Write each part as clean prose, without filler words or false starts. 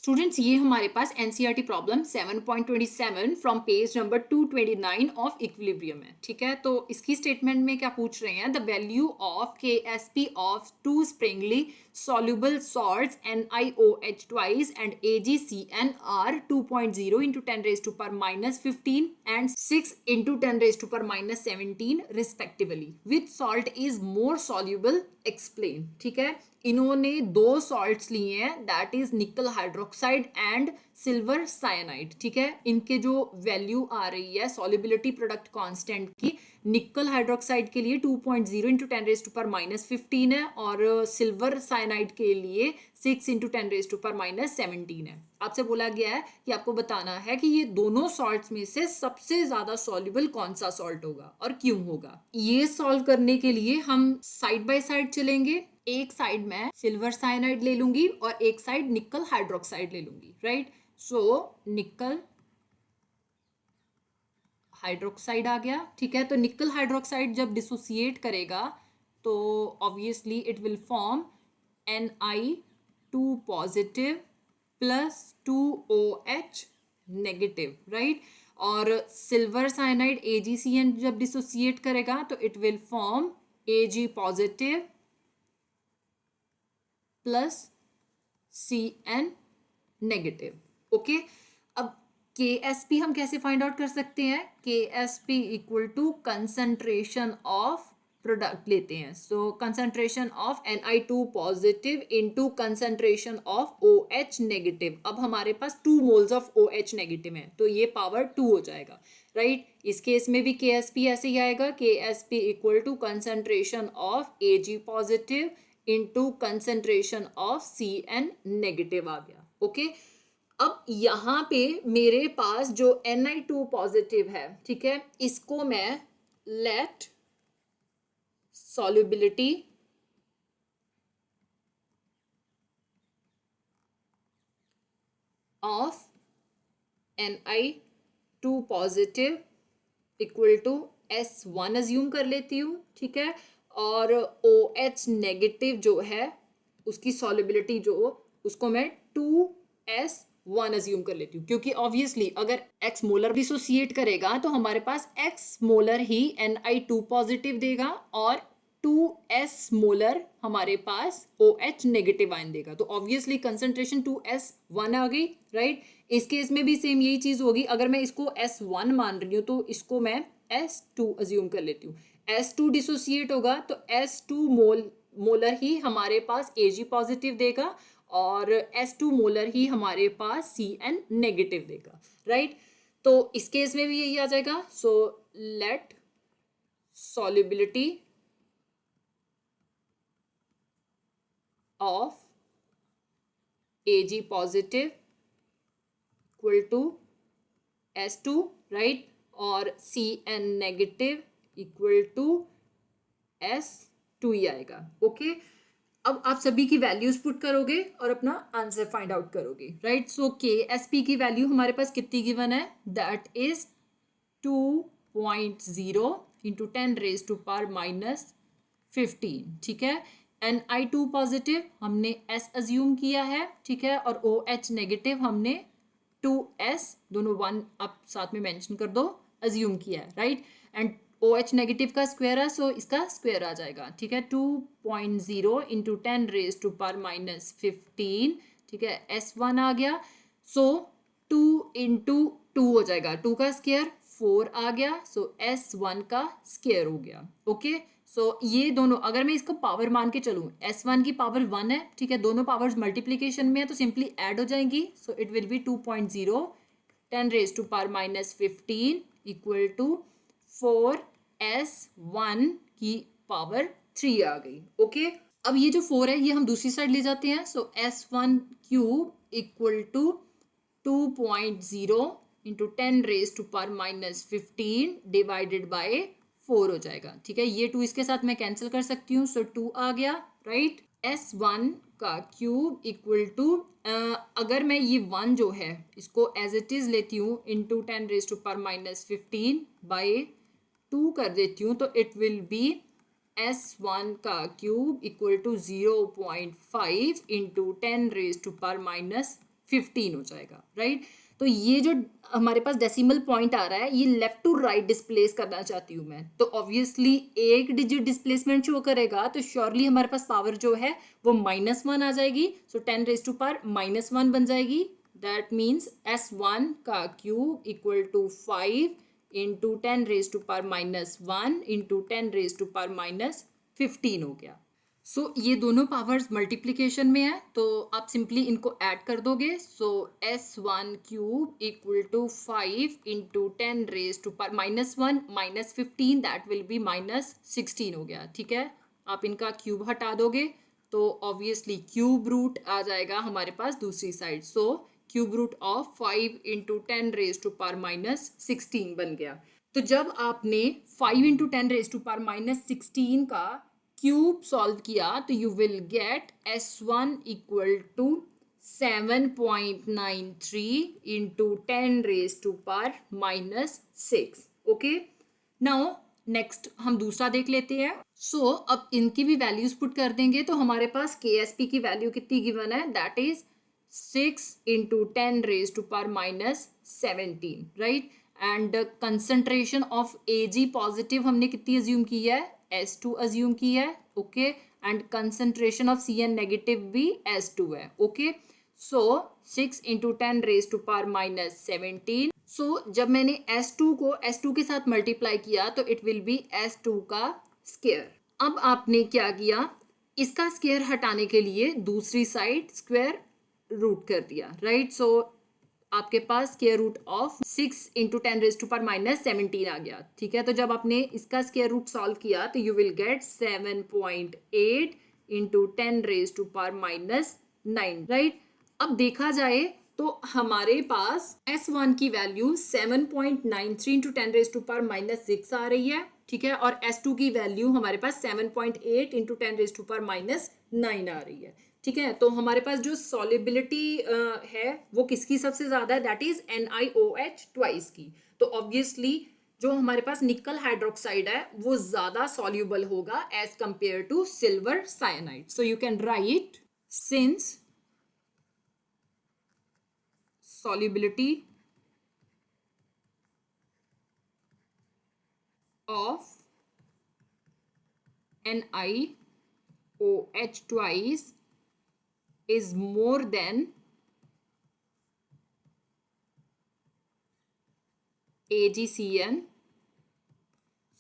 Students ये हमारे पास NCERT problem 7.27 from page number 229 of equilibrium है। ठीक है, तो इसकी स्टेटमेंट में क्या पूछ रहे हैं, the value of KSP of two sparingly soluble salts NiOH twice and AgCN are 2.0 into 10 raised to power minus 15 and 6 into 10 raised to power minus 17 respectively. Which salt is more soluble? Explain. ठीक है, इन्होंने दो salts लिए हैं, that is निकल hydroxide and silver cyanide. ठीक है, इनके जो वैल्यू आ रही है सॉल्युबिलिटी प्रोडक्ट कांस्टेंट की, निकल हाइड्रोक्साइड के लिए 2.0 इंटू 10 रेज टू पर माइनस 15 है और सिल्वर साइनाइड के लिए 6 इंटू 10 रेज टू पर माइनस 17 है। आपसे बोला गया है कि आपको बताना है कि ये दोनों सॉल्ट्स में से सबसे ज्यादा सॉल्युबल कौन सा सॉल्ट होगा और क्यों होगा। ये सॉल्व करने के लिए हम साइड बाय साइड चलेंगे। एक साइड में सिल्वर साइनाइड ले लूंगी और एक साइड निकल हाइड्रोक्साइड ले लूंगी, राइट। सो निकल हाइड्रोक्साइड आ गया। ठीक है, तो निकल हाइड्रोक्साइड जब डिसोसिएट करेगा तो obviously it will form Ni2 positive plus 2OH negative, right. और सिल्वर साइनाइड AgCN जब डिसोसिएट करेगा तो it will form Ag positive plus CN negative. Okay, अब KSP हम कैसे फाइंड आउट कर सकते हैं, KSP equal to concentration of product लेते हैं। So concentration of Ni2 positive into concentration of OH negative. अब हमारे पास 2 मोल्स ऑफ OH नेगेटिव है तो ये पावर 2 हो जाएगा, राइट। इस केस में भी KSP ऐसे ही आएगा, KSP equal to concentration of Ag positive into concentration of CN negative आ गया। ओके, अब यहाँ पे मेरे पास जो Ni2 पॉजिटिव है, ठीक है, इसको मैं let solubility of Ni2 positive equal to S1 assume कर लेती हूँ। ठीक है, और OH नेगेटिव जो है उसकी सॉल्युबिलिटी जो उसको मैं 2S1 अज्यूम कर लेती हूँ, क्योंकि ऑब्वियसली अगर X मोलर डिसोसिएट करेगा तो हमारे पास X मोलर ही Ni2 पॉजिटिव देगा और 2S मोलर हमारे पास OH नेगेटिव आयन देगा, तो ऑब्वियसली कंसंट्रेशन 2S1 आ गई, राइट। इस केस में भी सेम यही चीज होगी, अगर मैं इसको S1 मान रही हूँ तो इसको मैं S2 अज्यूम कर लेती हूँ। S2 डिसोसिएट होगा तो S2 मोलर ही हमारे पास Ag पॉजिटिव देगा और S2 मोलर ही हमारे पास CN नेगेटिव देगा, राइट। तो इस केस में भी यही आ जाएगा। So let solubility of Ag positive equal to S2, right, और CN negative equal to S2 ही आएगा। ओके, अब आप सभी की वैल्यूज पुट करोगे और अपना आंसर फाइंड आउट करोगे, राइट। सो KSP की वैल्यू हमारे पास कितनी गिवन है, that is 2.0 into 10 raise to power minus 15। ठीक है, Ni2 पॉजिटिव हमने S अज्यूम किया है, ठीक है, और OH नेगेटिव हमने 2S, दोनों 1 आप साथ में मेंशन कर दो, अज्यूम किया है, राइट। एंड OH नेगेटिव का स्क्वायर है सो इसका स्क्वायर आ जाएगा। ठीक है, 2.0 into 10 raise to power minus 15। ठीक है, S1 आ गया, सो 2 इंटू 2 हो जाएगा, 2 का स्क्वायर 4 आ गया, सो S1 का स्क्वायर हो गया। ओके, सो ये दोनों अगर मैं इसको पावर मान के चलूँ, S1 की पावर 1 है, ठीक है, दोनों पावर्स मल्टीप्लीकेशन में है तो सिंपली ऐड हो जाएंगी। So it will be 2.0 10 raise to power minus 15 equal to 4S1 की पावर 3 आ गई। ओके, अब ये जो 4 है ये हम दूसरी साइड ले जाते हैं। So S1 cube equal to 2.0 into 10 raise to power minus 15 divided by 4 हो जाएगा। ठीक है, ये 2 इसके साथ मैं कैंसिल कर सकती हूँ, सो 2 आ गया, राइट। S1 का क्यूब इक्वल टू अगर मैं ये 1 जो है इसको एज इट इज लेती हूँ into 10 raise to power minus 15 by 2 कर देती हूँ तो इट विल बी S1 का cube equal to 0.5 into 10 raise to power minus 15 हो जाएगा, राइट। तो ये जो हमारे पास डेसिमल पॉइंट आ रहा है, ये लेफ्ट टू राइट डिस्प्लेस करना चाहती हूँ मैं, तो ऑब्वियसली एक डिजिट डिस्प्लेसमेंट शो करेगा, तो श्योरली हमारे पास पावर जो है वो -1 आ जाएगी। सो 10 रेज टू पावर -1 बन जाएगी। दैट मीन्स S1 का cube equal to 5 into 10 raise to power -1 into 10 raise to power -15 हो गया। सो ये दोनों पावर्स मल्टीप्लिकेशन में है, तो आप सिंपली इनको ऐड कर दोगे। So S1 cube equal to 5 into 10 raise to power -1 -15 that will be -16 हो गया, ठीक है। आप इनका क्यूब हटा दोगे तो ऑब्वियसली क्यूब रूट आ जाएगा हमारे पास दूसरी side. So cube root of 5 into 10 raise to power -16 बन गया। तो जब आपने 5 इंटू 10 रेज टू पावर -16 का क्यूब सॉल्व किया तो you will get S1 equal to 7.93 into 10 raise to power -6। Okay, now next हम दूसरा देख लेते हैं। सो अब इनकी भी वैल्यूज पुट कर देंगे तो हमारे पास KSP की वैल्यू कितनी गिवन है, that is 6 into 10 raise to power -17, right. And concentration of Ag positive हमने कितनी अज्यूम की है, S2 अज्यूम की है, okay. And concentration of Cn negative भी S2 है, okay. So 6 into 10 raise to power -17। So जब मैंने S2 को S2 के साथ मल्टीप्लाई किया तो इट विल बी S2 का स्क्वायर। अब आपने क्या किया, इसका स्क्वायर हटाने के लिए दूसरी साइड स्क्वायर रूट कर दिया, राइट। सो आपके पास square root of 6 into 10 raise to power -17 आ गया, ठीक है। तो जब आपने इसका स्क्वायर रूट सॉल्व किया तो you will get 7.8 into 10 raise to power -9, right. अब देखा जाए तो हमारे पास S1 की value 7.93 into 10 raise to power -6 आ रही है, ठीक है। और S2 की वैल्यू हमारे पास 7.8 इंटू 10 रेज टू पावर -9 आ रही है, ठीक है। तो हमारे पास जो सॉलिबिलिटी है वो किसकी सबसे ज्यादा है, दैट इज NiOH ट्वाइस की। तो ऑब्वियसली जो हमारे पास निकल हाइड्रोक्साइड है वो ज्यादा सॉल्युबल होगा as compare to silver cyanide. So you can write since solubility of NiOH twice is more than AgCN,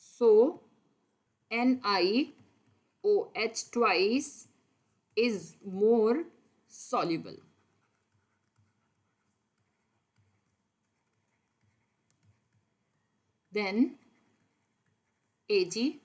so NiOH twice is more soluble than AgCN.